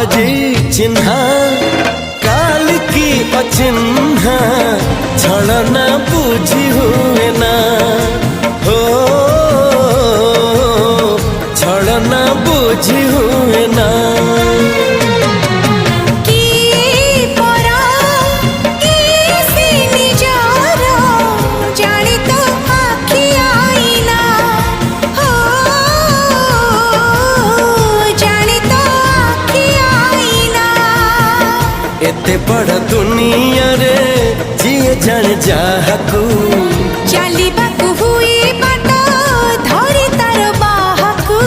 आजी चिन्हा काल की अचिन्हा छलना बुझी हुए ना हो छलना बुझी हुए ना एते बड़ दुनिया रे जिए जान जाहकू चलिबाकू हुई बाट धरी तार बाहकू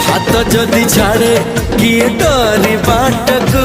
हाथ जदि छाड़े किए डरी बाटकू।